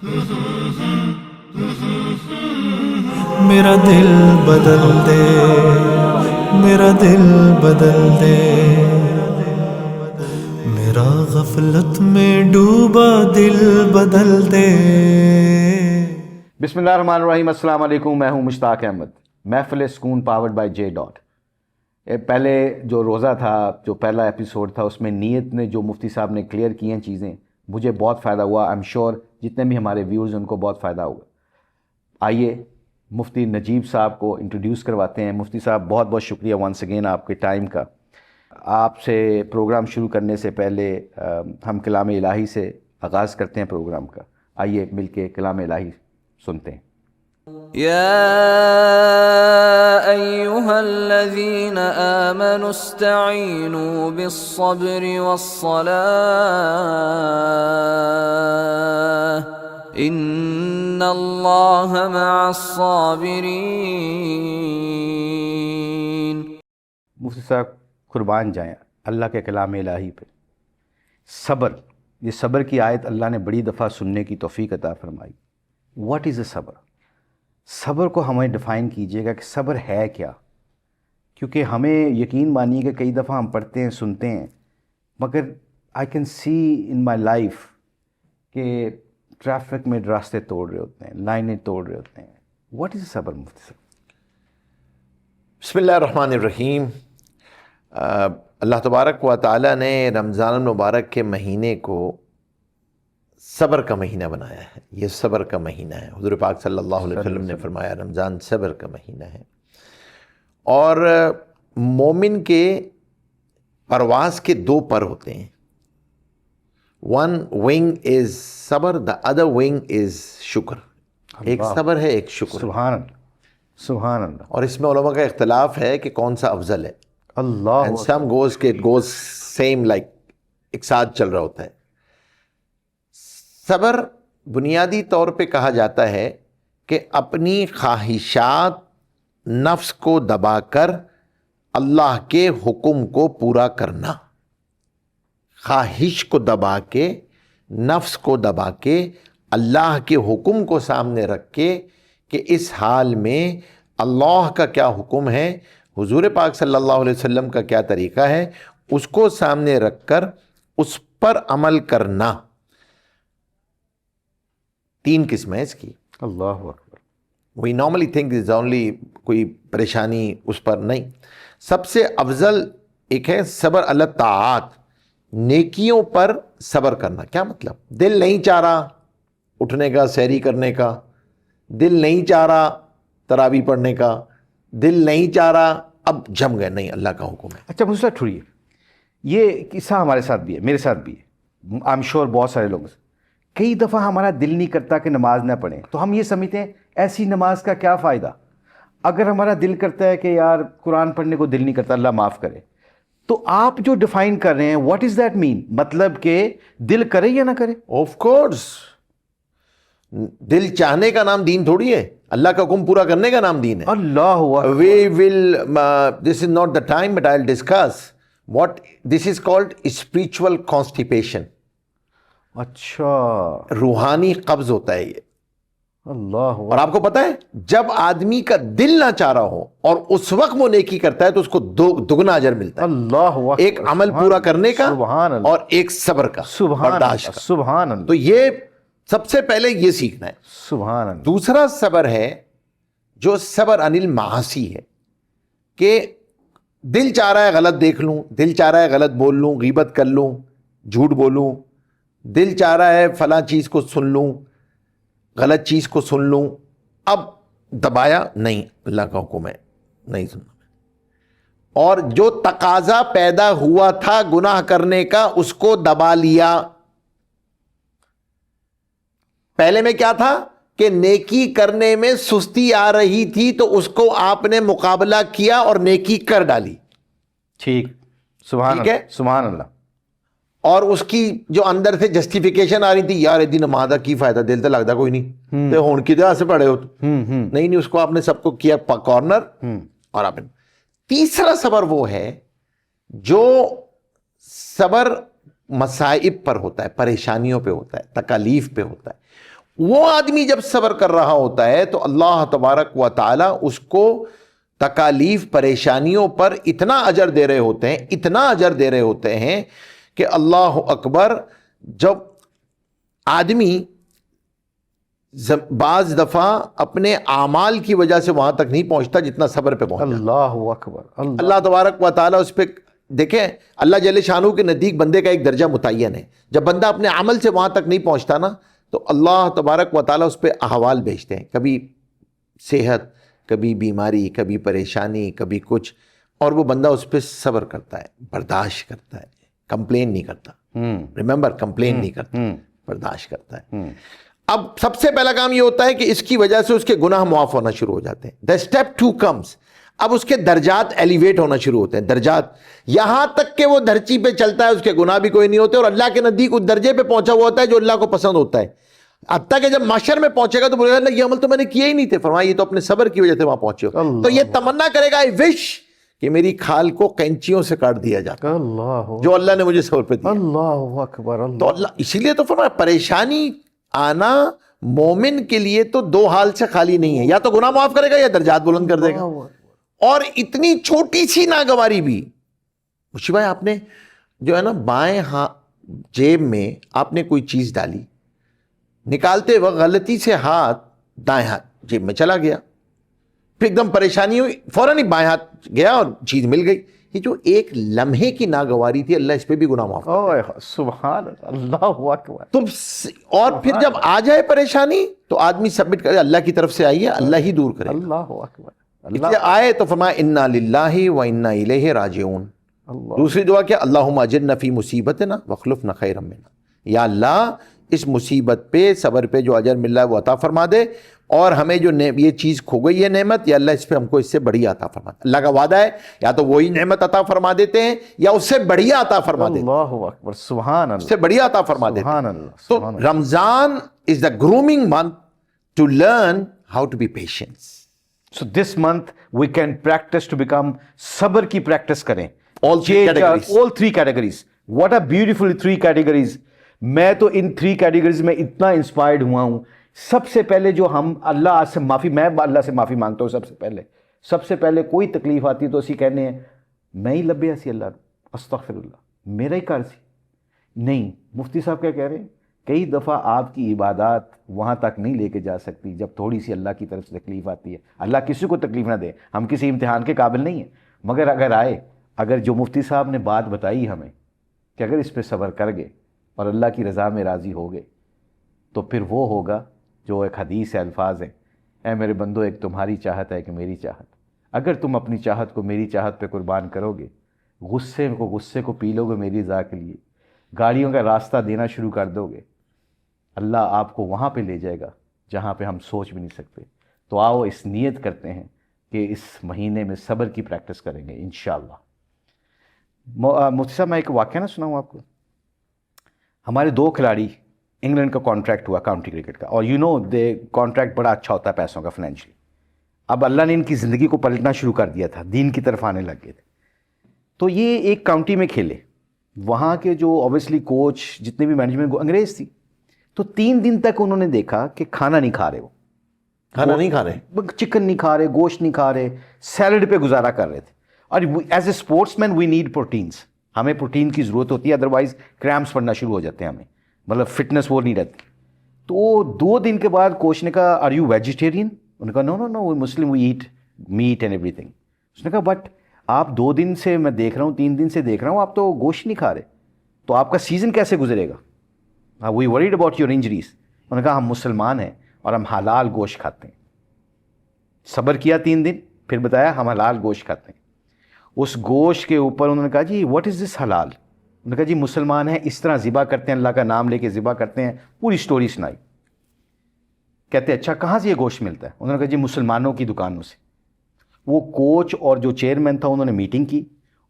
میرا دل بدل دے، میرا دل بدل دے، میرا غفلت میں ڈوبا دل بدل دے۔ بسم اللہ الرحمن الرحیم۔ السلام علیکم، میں ہوں مشتاق احمد، محفل سکون پاورڈ بائی جے ڈاٹ۔ پہلے جو روزہ تھا، جو پہلا ایپیسوڈ تھا، اس میں نیت نے جو مفتی صاحب نے کلیئر کی ہیں چیزیں، مجھے بہت فائدہ ہوا۔ آئی ایم شیور جتنے بھی ہمارے ویورز ان کو بہت فائدہ ہوگا۔ آئیے مفتی نجیب صاحب کو انٹروڈیوس کرواتے ہیں۔ مفتی صاحب بہت بہت شکریہ ونس اگین آپ کے ٹائم کا۔ آپ سے پروگرام شروع کرنے سے پہلے ہم کلام الہی سے آغاز کرتے ہیں پروگرام کا۔ آئیے مل کے کلام الہی سنتے ہیں۔ یا ایھا الذین آمنوا استعینوا بالصبر والصلاة ان اللہ مع الصابرین۔ مفتی صاحب قربان جائیں اللہ کے کلام الہی پہ۔ صبر، یہ صبر کی آیت اللہ نے بڑی دفعہ سننے کی توفیق عطا فرمائی۔ واٹ از اے صبر؟ صبر کو ہمیں ڈیفائن کیجئے گا کہ صبر ہے کیا؟ کیونکہ ہمیں یقین مانیے کہ کئی دفعہ ہم پڑھتے ہیں، سنتے ہیں، مگر I can see in my life کہ ٹریفک میں راستے توڑ رہے ہوتے ہیں، لائنیں توڑ رہے ہوتے ہیں۔ واٹ از اے صبر مفتی صاحب؟ بسم اللہ الرحمن الرحیم۔ اللہ تبارک و تعالیٰ نے رمضان المبارک کے مہینے کو صبر کا مہینہ بنایا ہے۔ یہ صبر کا مہینہ ہے۔ حضور پاک صلی اللہ علیہ وسلم نے فرمایا رمضان صبر کا مہینہ ہے۔ اور مومن کے پرواز کے دو پر ہوتے ہیں۔ ون ونگ از صبر، دا ادر ونگ از شکر۔ ایک صبر ہے، ایک شکر۔ سبحان اللہ، سبحان اللہ۔ اور اس میں علماء کا اختلاف ہے کہ کون سا افضل ہے۔ اللہ And some goes same like ایک ساتھ چل رہا ہوتا ہے۔ صبر بنیادی طور پہ کہا جاتا ہے کہ اپنی خواہشات نفس کو دبا کر اللہ کے حکم کو پورا کرنا۔ خواہش کو دبا کے، نفس کو دبا کے، اللہ کے حکم کو سامنے رکھ کے کہ اس حال میں اللہ کا کیا حکم ہے، حضور پاک صلی اللہ علیہ وسلم کا کیا طریقہ ہے، اس کو سامنے رکھ کر اس پر عمل کرنا۔ تین قسمیں اس کی۔ اللہ اکبر۔ We normally think is only کوئی پریشانی اس پر نہیں۔ سب سے افضل ایک ہے صبر علی الطاعات، نیکیوں پر صبر کرنا۔ کیا مطلب؟ دل نہیں چاہ رہا اٹھنے کا، سحری کرنے کا، دل نہیں چاہ رہا تراویح پڑھنے کا، دل نہیں چاہ رہا، اب جم گئے، نہیں، اللہ کا حکم ہے۔ اچھا مجھ سے چھوڑیے، یہ قصہ ہمارے ساتھ بھی ہے، میرے ساتھ بھی ہے، آئی ایم شیور بہت سارے لوگوں سے۔ کئی دفعہ ہمارا دل نہیں کرتا کہ نماز نہ پڑھیں، تو ہم یہ سمجھتے ہیں ایسی نماز کا کیا فائدہ۔ اگر ہمارا دل کرتا ہے کہ یار قرآن پڑھنے کو دل نہیں کرتا، اللہ معاف کرے، تو آپ جو ڈیفائن کر رہے ہیں واٹ از دیٹ مین؟ مطلب کہ دل کرے یا نہ کرے؟ آف کورس، دل چاہنے کا نام دین تھوڑی ہے، اللہ کا حکم پورا کرنے کا نام دین ہے۔ اللہ We will, this is not the time, but I'll discuss what this is called spiritual constipation. اچھا، روحانی قبض ہوتا ہے یہ۔ اللہ اور آپ کو پتا ہے جب آدمی کا دل نہ چاہ رہا ہو اور اس وقت وہ نیکی کرتا ہے تو اس کو دگنا اجر ملتا ہے۔ اللہ اکبر، ایک عمل پورا کرنے کا سبحان اللہ، اور ایک صبر کا، سبحان برداشت اللہ، کا۔ سبحان اللہ، تو یہ سب سے پہلے یہ سیکھنا ہے۔ سبحان اللہ۔ دوسرا صبر ہے جو صبر عن المعاصی ہے، کہ دل چاہ رہا ہے غلط دیکھ لوں، دل چاہ رہا ہے غلط بول لوں، غیبت کر لوں، جھوٹ بولوں، دل چاہ رہا ہے فلاں چیز کو سن لوں، غلط چیز کو سن لوں، اب دبایا نہیں، اللہ کا حکم ہے نہیں سننا۔ اور جو تقاضا پیدا ہوا تھا گناہ کرنے کا اس کو دبا لیا۔ پہلے میں کیا تھا کہ نیکی کرنے میں سستی آ رہی تھی تو اس کو آپ نے مقابلہ کیا اور نیکی کر ڈالی۔ ٹھیک، سبحان ٹھیک ہے؟ اللہ، سبحان اللہ۔ اور اس کی جو اندر سے جسٹیفیکیشن آ رہی تھی، یار ادی نماز کی فائدہ، دل تو لگتا کوئی نہیں، تو ہون کی طرح سے پڑھے ہو نہیں، اس کو آپ نے سب کو کیا کارنر۔ اور آپ نے تیسرا صبر وہ ہے جو صبر مصائب پر ہوتا ہے، پریشانیوں پہ ہوتا ہے، تکالیف پہ ہوتا ہے، وہ آدمی جب صبر کر رہا ہوتا ہے تو اللہ تبارک و تعالی اس کو تکالیف پریشانیوں پر اتنا اجر دے رہے ہوتے ہیں، اتنا اجر دے رہے ہوتے ہیں کہ اللہ اکبر. جب آدمی بعض دفعہ اپنے اعمال کی وجہ سے وہاں تک نہیں پہنچتا جتنا صبر پہ پہنچتا. اللہ اکبر. اللہ تبارک و تعالیٰ اس پہ دیکھیں، اللہ جل شانہ کے نزدیک بندے کا ایک درجہ متعین ہے. جب بندہ اپنے عمل سے وہاں تک نہیں پہنچتا نا تو اللہ تبارک و تعالیٰ اس پہ احوال بھیجتے ہیں، کبھی صحت، کبھی بیماری، کبھی پریشانی، کبھی کچھ، اور وہ بندہ اس پہ صبر کرتا ہے، برداشت کرتا ہے، کمپلین نہیں کرتا. ریممبر، کمپلین نہیں کرتا، برداشت کرتا ہے. اب سب سے پہلا کام یہ ہوتا ہے کہ اس کی وجہ سے اس کے گناہ معاف ہونا شروع ہو جاتے ہیں. The step 2 comes. اب اس کے درجات ایلیویٹ ہونا شروع ہوتے ہیں. درجات یہاں تک کہ وہ دھرتی پہ چلتا ہے، اس کے گناہ بھی کوئی نہیں ہوتے، اور اللہ کے نزدیک اس درجے پہ پہنچا ہوا ہوتا ہے جو اللہ کو پسند ہوتا ہے. حتیٰ کہ جب محشر میں پہنچے گا تو بولے گا اللہ یہ عمل تو میں نے کیا ہی نہیں تھے. فرمایا یہ تو اپنے صبر کی وجہ سے وہاں پہنچے ہو. تو یہ تمنا کرے گا، آئی وش کہ میری کھال کو کینچیوں سے کاٹ دیا جاتا، جو اللہ نے مجھے صبر پہ دیا. اللہ اکبر. تو اللہ اسی لیے تو فرمایا پریشانی آنا مومن کے لیے تو 2 حال سے خالی نہیں ہے، یا تو گناہ معاف کرے گا یا درجات بلند کر دے گا. اور اتنی چھوٹی سی ناگواری بھی، مشی بھائی آپ نے جو ہے نا بائیں جیب میں آپ نے کوئی چیز ڈالی، نکالتے وقت غلطی سے ہاتھ دائیں ہاتھ جیب میں چلا گیا، پھر ایک دم پریشانی ہوئی، فوراً ہی بائیں ہاتھ گیا اور چیز مل گئی. یہ جو ایک لمحے کی ناگواری تھی، اللہ اس پہ بھی گناہ معاف کرتا. سبحان اللہ اکبر. تم اور پھر جب آ جائے پریشانی تو آدمی سبمٹ کرے، اللہ کی طرف سے آئی ہے، اللہ ہی دور کرے. اللہ اکبر. اس لیے آئے تو فرمایا انا للہ و انا الیہ راجعون. دوسری دعا کیا؟ اللہم اجرنا فی مصیبتنا واخلفنا خیرا منہا. یا اللہ اس مصیبت پہ، صبر پہ جو اجر مل رہا ہے وہ عطا فرما دے، اور ہمیں جو یہ چیز کھو گئی ہے نعمت، یا اللہ اس پہ ہم کو اس سے بڑھیا عطا فرما دے. اللہ کا وعدہ ہے یا تو وہی نعمت عطا فرما دیتے ہیں یا اس سے بڑھیا عطا فرما دیتے ہیں. اللہ اکبر. سبحان اللہ. اس سے بڑھیا عطا فرما دیتے ہیں. سبحان اللہ. تو Ramzan is the grooming month to learn how to be patience. So this month we can practice to become صبر کی پریکٹس کریں. All 3 categories. All 3 categories. What a beautiful 3 categories. میں تو ان 3 categories میں اتنا انسپائرڈ ہوا ہوں. سب سے پہلے جو ہم اللہ سے معافی، میں اللہ سے معافی مانگتا ہوں. سب سے پہلے کوئی تکلیف آتی تو اسی کہنے ہیں میں ہی لبے سی اللہ استغفر اللہ، میرا ہی کار سی. نہیں، مفتی صاحب کیا کہہ رہے ہیں؟ کئی دفعہ آپ کی عبادات وہاں تک نہیں لے کے جا سکتی جب تھوڑی سی اللہ کی طرف سے تکلیف آتی ہے. اللہ کسی کو تکلیف نہ دے، ہم کسی امتحان کے قابل نہیں ہیں، مگر اگر آئے، اگر جو مفتی صاحب نے بات بتائی ہمیں کہ اگر اس پہ صبر کر گئے اور اللہ کی رضا میں راضی ہو گئے تو پھر وہ ہوگا جو ایک حدیث سے الفاظ ہیں، اے میرے بندو ایک تمہاری چاہت ہے کہ میری چاہت. اگر تم اپنی چاہت کو میری چاہت پہ قربان کرو گے، غصے کو پی لو گے میری رضا کے لیے، گاڑیوں کا راستہ دینا شروع کر دو گے، اللہ آپ کو وہاں پہ لے جائے گا جہاں پہ ہم سوچ بھی نہیں سکتے. تو آؤ اس نیت کرتے ہیں کہ اس مہینے میں صبر کی پریکٹس کریں گے انشاءاللہ. مفتی صاحب میں ایک واقعہ نہ سناؤں آپ کو. ہمارے 2 کھلاڑی، انگلینڈ کا کانٹریکٹ ہوا کاؤنٹی کرکٹ کا، اور دے کانٹریکٹ بڑا اچھا ہوتا ہے پیسوں کا، فائنینشلی. اب اللہ نے ان کی زندگی کو پلٹنا شروع کر دیا تھا، دین کی طرف آنے لگ گئے تھے. تو یہ ایک کاؤنٹی میں کھیلے، وہاں کے جو اوبیسلی کوچ جتنے بھی مینجمنٹ انگریز تھی. تو 3 دن تک انہوں نے دیکھا کہ کھانا نہیں کھا رہے، وہ کھانا نہیں کھا رہے، چکن نہیں کھا رہے، گوشت نہیں کھا رہے، سیلڈ پہ گزارا کر رہے تھے. اور as a sports man we need proteins, ہمیں پروٹین کی ضرورت ہوتی ہے، ادروائز کریمپس پڑنا شروع ہو جاتے ہیں ہمیں، مطلب فٹنس وہ نہیں رہتی. تو 2 دن کے بعد کوچ نے کہا آر یو ویجیٹیرین؟ انہوں نے کہا no no no we Muslim we eat meat and ایوری تھنگ. اس نے کہا بٹ آپ 2 دن سے میں دیکھ رہا ہوں، 3 دن سے دیکھ رہا ہوں آپ تو گوشت نہیں کھا رہے، تو آپ کا سیزن کیسے گزرے گا؟ وی وریڈ اباؤٹ یور انجریز. انہوں نے کہا ہم مسلمان ہیں اور ہم حلال گوشت کھاتے ہیں. صبر کیا 3 دن، پھر بتایا ہم حلال گوشت کھاتے ہیں. اس گوشت کے اوپر انہوں نے کہا جی واٹ از دس حلال؟ انہوں نے کہا جی مسلمان ہیں، اس طرح ذبح کرتے ہیں، اللہ کا نام لے کے ذبح کرتے ہیں. پوری سٹوری سنائی. کہتے اچھا کہاں سے یہ گوشت ملتا ہے؟ انہوں نے کہا جی مسلمانوں کی دکانوں سے. وہ کوچ اور جو چیئرمین تھا انہوں نے میٹنگ کی،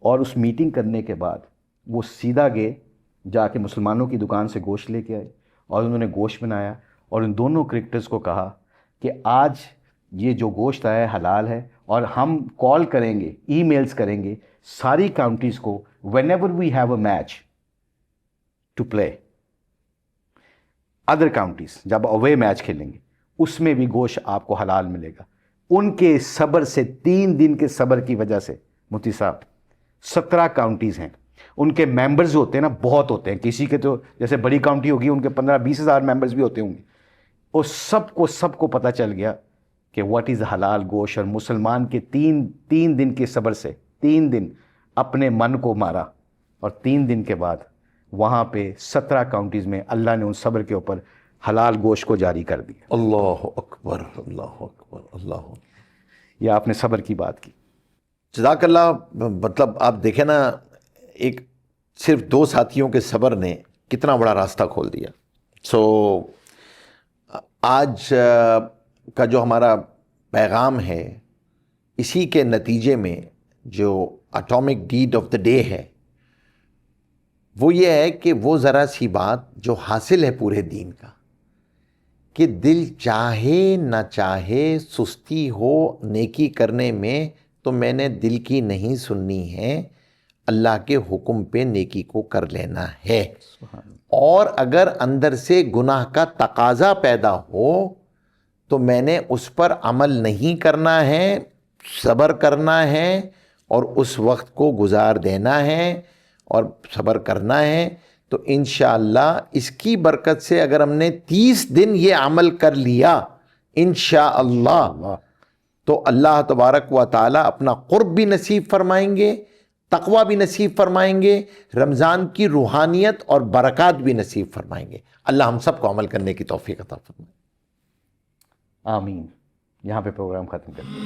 اور اس میٹنگ کرنے کے بعد وہ سیدھا گئے جا کے مسلمانوں کی دکان سے گوشت لے کے آئے اور انہوں نے گوشت بنایا، اور ان دونوں کرکٹرز کو کہا کہ آج یہ جو گوشت آیا ہے حلال ہے، اور ہم کال کریں گے، ای میلز کریں گے ساری کاؤنٹیز کو whenever we have a match to play. Other counties جب اوے میچ کھیلیں گے اس میں بھی گوشت آپ کو حلال ملے گا. ان کے صبر سے 3 دن کے صبر کی وجہ سے مفتی صاحب 17 کاؤنٹیز ہیں, ان کے ممبرز ہوتے ہیں نا بہت ہوتے ہیں, کسی کے تو جیسے بڑی کاؤنٹی ہوگی ان کے 15-20 ہزار ممبرز بھی ہوتے ہوں گے, اور سب کو پتہ چل گیا کہ واٹ از حلال گوشت, اور مسلمان کے 3 دن کے صبر سے 3 دن اپنے من کو مارا, اور 3 دن کے بعد وہاں پہ 17 کاؤنٹیز میں اللہ نے ان صبر کے اوپر حلال گوشت کو جاری کر دیا. اللہ اکبر اللہ اکبر اللہ. یہ آپ نے صبر کی بات کی. جزاک اللہ. مطلب آپ دیکھیں نا, ایک صرف 2 ساتھیوں کے صبر نے کتنا بڑا راستہ کھول دیا. سو آج کا جو ہمارا پیغام ہے, اسی کے نتیجے میں جو atomic dead of the day ہے وہ یہ ہے کہ وہ ذرا سی بات جو حاصل ہے پورے دین کا, کہ دل چاہے نہ چاہے سستی ہو نیکی کرنے میں, تو میں نے دل کی نہیں سننی ہے, اللہ کے حکم پہ نیکی کو کر لینا ہے. اور اگر اندر سے گناہ کا تقاضا پیدا ہو تو میں نے اس پر عمل نہیں کرنا ہے, صبر کرنا ہے, اور اس وقت کو گزار دینا ہے اور صبر کرنا ہے. تو انشاءاللہ اس کی برکت سے اگر ہم نے 30 دن یہ عمل کر لیا انشاءاللہ, تو اللہ تبارک و تعالی اپنا قرب بھی نصیب فرمائیں گے, تقوی بھی نصیب فرمائیں گے, رمضان کی روحانیت اور برکات بھی نصیب فرمائیں گے. اللہ ہم سب کو عمل کرنے کی توفیق عطا فرمائے. آمین. یہاں پہ پروگرام ختم کرتے ہیں.